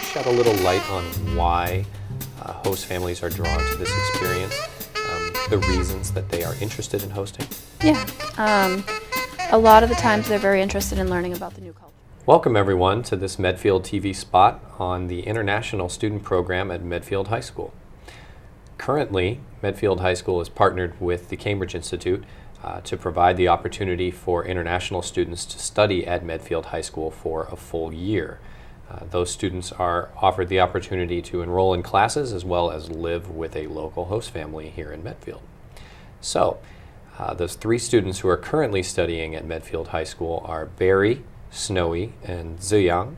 shed a little light on why host families are drawn to this experience, the reasons that they are interested in hosting? Yeah, a lot of the times they're very interested in learning about the new culture. Welcome everyone to this Medfield TV spot on the International Student Program at Medfield High School. Currently, Medfield High School is partnered with the Cambridge Institute to provide the opportunity for international students to study at Medfield High School for a full year. Those students are offered the opportunity to enroll in classes as well as live with a local host family here in Medfield. So, those three students who are currently studying at Medfield High School are Barry, Snowy, and Ziyang.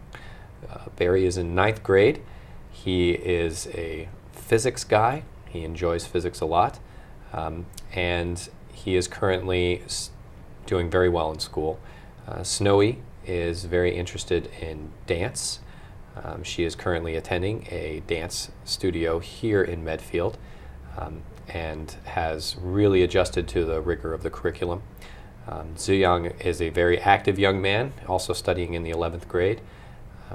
Barry is in 9th grade. He is a physics guy. He enjoys physics a lot. And he is currently doing very well in school. Snowy is very interested in dance. She is currently attending a dance studio here in Medfield and has really adjusted to the rigor of the curriculum. Ziyang is a very active young man, also studying in the 11th grade.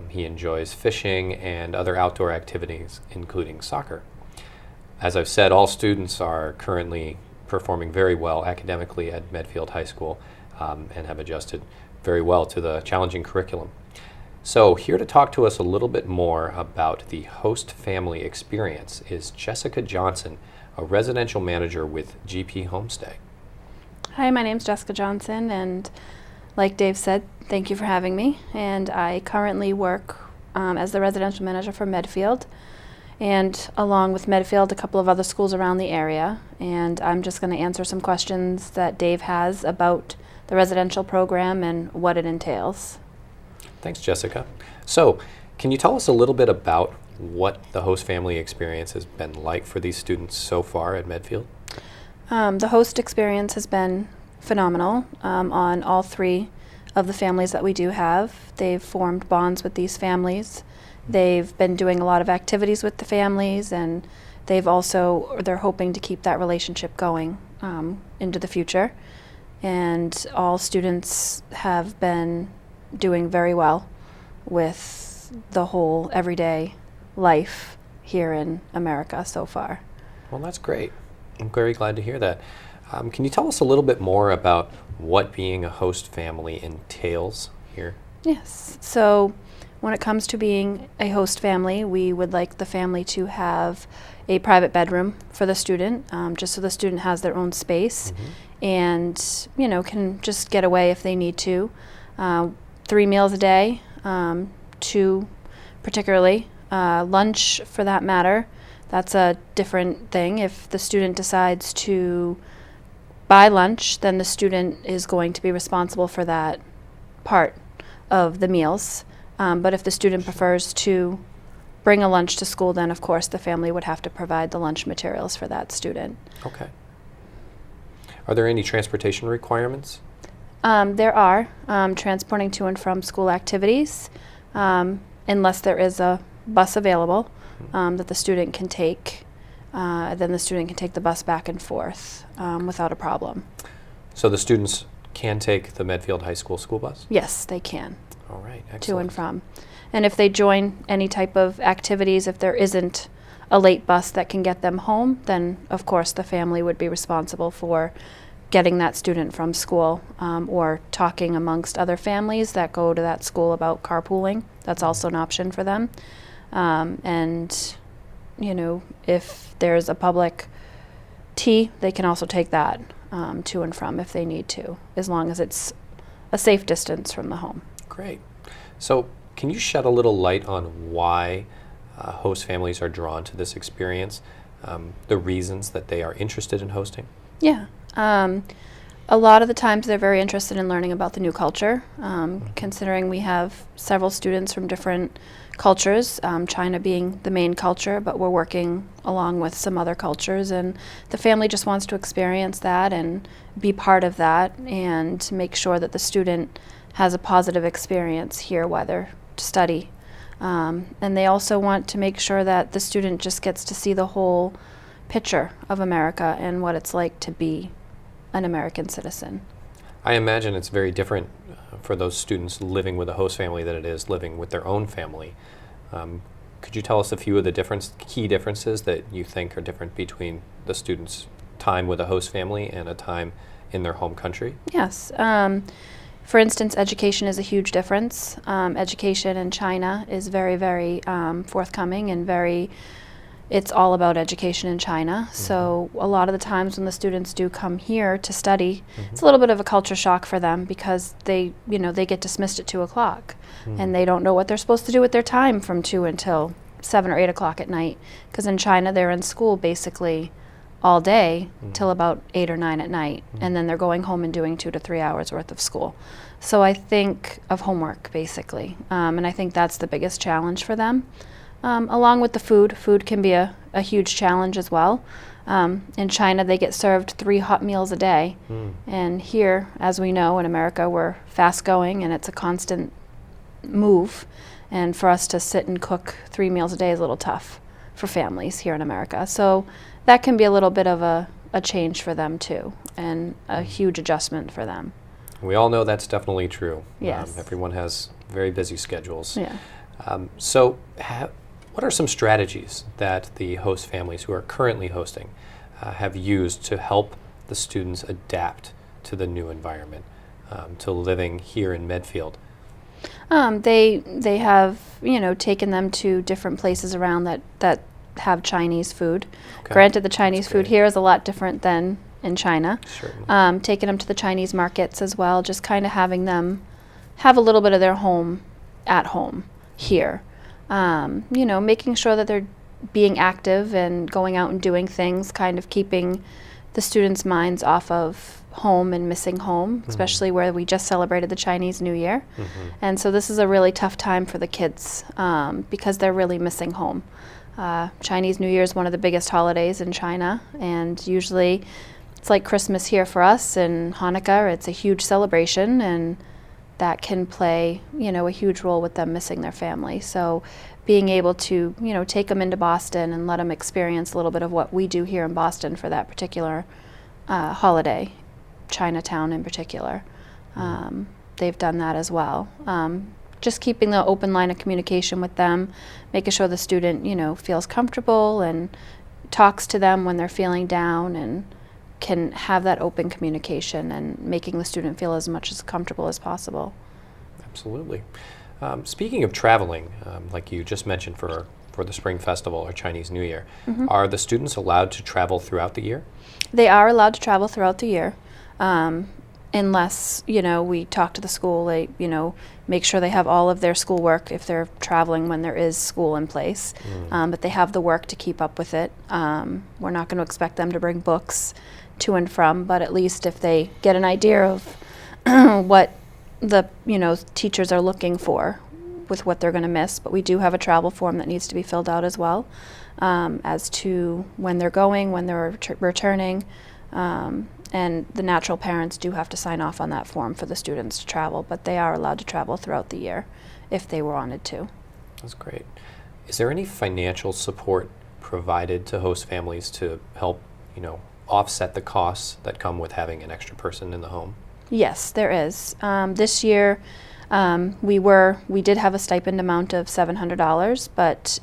He enjoys fishing and other outdoor activities, including soccer. As I've said, all students are currently performing very well academically at Medfield High School and have adjusted very well to the challenging curriculum. So here to talk to us a little bit more about the host family experience is Jessica Johnson, a residential manager with GP Homestay. Hi, my name's Jessica Johnson, and like Dave said, thank you for having me. And I currently work as the residential manager for Medfield, and along with Medfield, a couple of other schools around the area. And I'm just going to answer some questions that Dave has about the residential program and what it entails. Thanks, Jessica. So, can you tell us a little bit about what the host family experience has been like for these students so far at Medfield? The host experience has been phenomenal on all three of the families that we do have. They've formed bonds with these families. They've been doing a lot of activities with the families, and they're hoping to keep that relationship going into the future. And all students have been doing very well with the whole everyday life here in America so far. Well, that's great. I'm very glad to hear that. Can you tell us a little bit more about what being a host family entails here? Yes. So when it comes to being a host family, we would like the family to have a private bedroom for the student, just so the student has their own space and, can just get away if they need to. 3 meals a day, 2 particularly. Lunch, for that matter, that's a different thing. If the student decides to buy lunch, then the student is going to be responsible for that part of the meals. But if the student prefers to bring a lunch to school, then of course the family would have to provide the lunch materials for that student. Okay. Are there any transportation requirements? There are transporting to and from school activities, unless there is a bus available that the student can take. Then the student can take the bus back and forth without a problem. So the students can take the Medfield High School school bus? Yes, they can. All right, excellent. To and from. And if they join any type of activities, if there isn't a late bus that can get them home, then of course the family would be responsible for getting that student from school, or talking amongst other families that go to that school about carpooling. That's also an option for them. And, if there's a public T, they can also take that to and from if they need to, as long as it's a safe distance from the home. Great. So can you shed a little light on why host families are drawn to this experience, the reasons that they are interested in hosting? Yeah. A lot of the times they're very interested in learning about the new culture, considering we have several students from different cultures, China being the main culture, but we're working along with some other cultures, and the family just wants to experience that and be part of that and make sure that the student has a positive experience here while they're to study. And they also want to make sure that the student just gets to see the whole picture of America and what it's like to be an American citizen. I imagine it's very different for those students living with a host family than it is living with their own family. Could you tell us a few of the key differences that you think are different between the students' time with a host family and a time in their home country? Yes. For instance, education is a huge difference. Education in China is very, very forthcoming and it's all about education in China. So a lot of the times when the students do come here to study, it's a little bit of a culture shock for them because they get dismissed at 2 o'clock and they don't know what they're supposed to do with their time from 2 until 7 or 8 o'clock at night. Because in China, they're in school basically all day till about 8 or 9 at night, and then they're going home and doing 2 to 3 hours worth of school. So I think of homework basically, and I think that's the biggest challenge for them. Along with the food. Food can be a huge challenge as well. In China, they get served 3 hot meals a day. And here, as we know, in America, we're fast going and it's a constant move. And for us to sit and cook 3 meals a day is a little tough for families here in America. So that can be a little bit of a change for them too, and a huge adjustment for them. We all know that's definitely true. Yes. Everyone has very busy schedules. Yeah. What are some strategies that the host families who are currently hosting have used to help the students adapt to the new environment, to living here in Medfield? They have, taken them to different places around that have Chinese food. Okay. Granted, the Chinese That's food great. here is a lot different than in China. Certainly. Taking them to the Chinese markets as well, just kind of having them have a little bit of their home at home here. Making sure that they're being active and going out and doing things, kind of keeping the students' minds off of home and missing home, especially where we just celebrated the Chinese New Year. And so this is a really tough time for the kids because they're really missing home. Chinese New Year is one of the biggest holidays in China, and usually it's like Christmas here for us, and Hanukkah, it's a huge celebration, and that can play, a huge role with them missing their family. So being able to, take them into Boston and let them experience a little bit of what we do here in Boston for that particular holiday, Chinatown in particular. They've done that as well. Just keeping the open line of communication with them, making sure the student, feels comfortable and talks to them when they're feeling down, and can have that open communication and making the student feel as much as comfortable as possible. Absolutely. Speaking of traveling, like you just mentioned for the Spring Festival or Chinese New Year, are the students allowed to travel throughout the year? They are allowed to travel throughout the year, unless, we talk to the school, they, make sure they have all of their schoolwork if they're traveling when there is school in place. But they have the work to keep up with it. We're not going to expect them to bring books to and from, but at least if they get an idea of what the teachers are looking for with what they're going to miss. But we do have a travel form that needs to be filled out as well, as to when they're going, when they're returning, and the natural parents do have to sign off on that form for the students to travel, but they are allowed to travel throughout the year if they wanted to. That's great. Is there any financial support provided to host families to help, offset the costs that come with having an extra person in the home? Yes, there is. This year, we did have a stipend amount of $700, but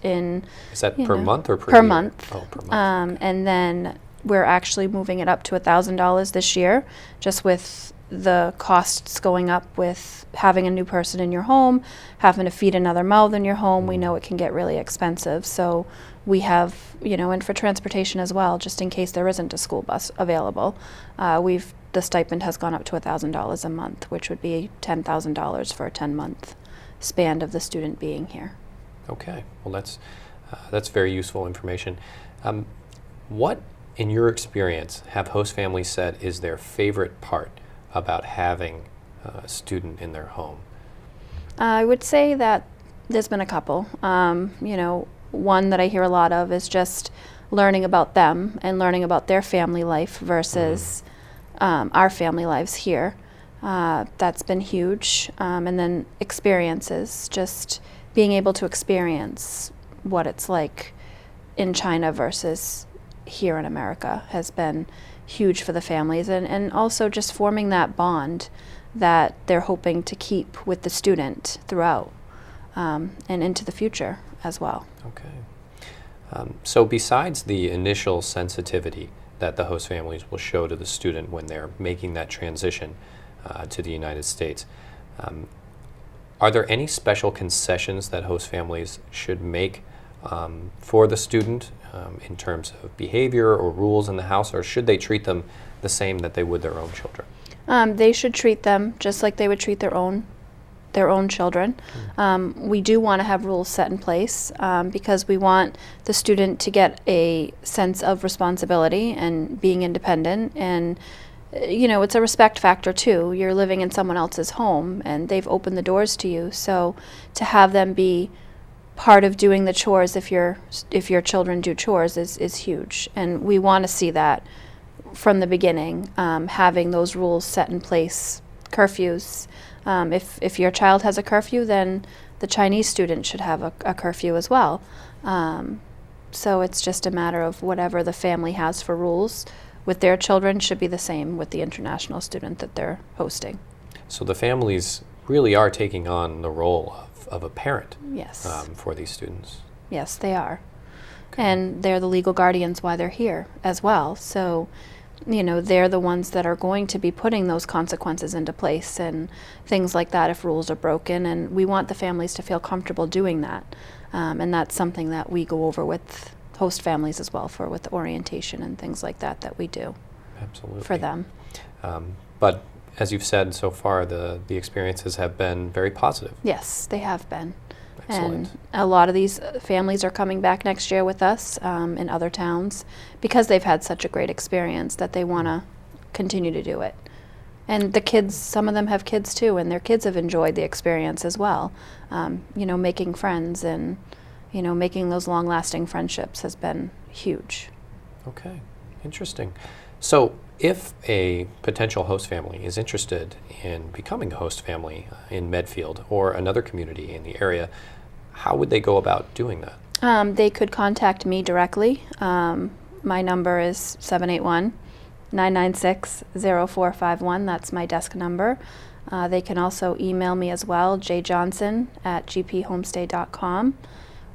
Is that per month or per per year? month. Oh, per month. And then we're actually moving it up to $1,000 this year, just with the costs going up with having a new person in your home, having to feed another mouth in your home. We know it can get really expensive. So we have, and for transportation as well, just in case there isn't a school bus available, the stipend has gone up to $1,000 a month, which would be $10,000 for a 10-month span of the student being here. Okay. Well, that's very useful information. What, in your experience, have host families said is their favorite part about having a student in their home? I would say that there's been a couple. One that I hear a lot of is just learning about them and learning about their family life versus our family lives here. That's been huge. And then experiences, just being able to experience what it's like in China versus here in America has been huge for the families, and also just forming that bond that they're hoping to keep with the student throughout. and into the future as well. Okay. So besides the initial sensitivity that the host families will show to the student when they're making that transition to the United States, are there any special concessions that host families should make for the student in terms of behavior or rules in the house, or should they treat them the same that they would their own children? They should treat them just like they would treat their own children. We do want to have rules set in place because we want the student to get a sense of responsibility and being independent, and it's a respect factor too. You're living in someone else's home and they've opened the doors to you, so to have them be part of doing the chores if your children do chores is huge, and we want to see that from the beginning, having those rules set in place. Curfews. If your child has a curfew, then the Chinese student should have a curfew as well. So it's just a matter of whatever the family has for rules with their children should be the same with the international student that they're hosting. So the families really are taking on the role of a parent. Yes. For these students. Yes, they are. Okay. And they're the legal guardians while they're here as well. So they're the ones that are going to be putting those consequences into place and things like that if rules are broken, and we want the families to feel comfortable doing that. And that's something that we go over with host families as well with orientation and things like that we do. Absolutely. For them. But as you've said so far, the experiences have been very positive. Yes, they have been. Excellent. And a lot of these families are coming back next year with us in other towns because they've had such a great experience that they want to continue to do it. And the kids, some of them have kids too, and their kids have enjoyed the experience as well. Making friends and, making those long-lasting friendships has been huge. Okay, interesting. So if a potential host family is interested in becoming a host family in Medfield or another community in the area, how would they go about doing that? They could contact me directly. My number is 781-996-0451. That's my desk number. They can also email me as well, jjohnson@gphomestay.com,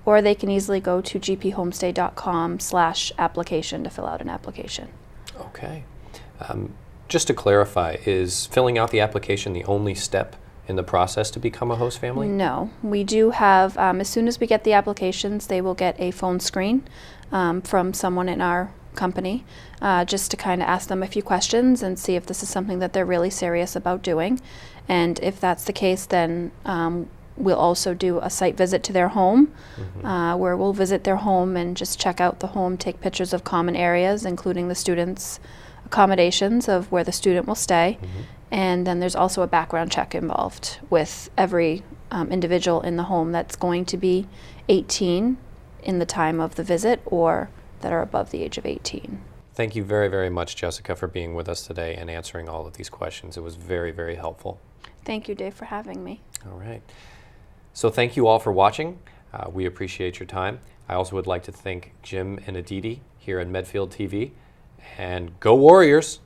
or they can easily go to gphomestay.com/application to fill out an application. Okay. Just to clarify, is filling out the application the only step in the process to become a host family? No. We do have, as soon as we get the applications, they will get a phone screen from someone in our company just to kind of ask them a few questions and see if this is something that they're really serious about doing. And if that's the case, then we'll also do a site visit to their home where we'll visit their home and just check out the home, take pictures of common areas, including the students' accommodations of where the student will stay. And then there's also a background check involved with every individual in the home that's going to be 18 in the time of the visit or that are above the age of 18. Thank you very, very much, Jessica, for being with us today and answering all of these questions. It was very, very helpful. Thank you, Dave, for having me. All right. So thank you all for watching. We appreciate your time. I also would like to thank Jim and Aditi here at Medfield TV. And go Warriors!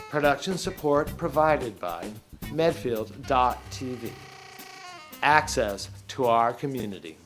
Production support provided by Medfield.tv. Access to our community.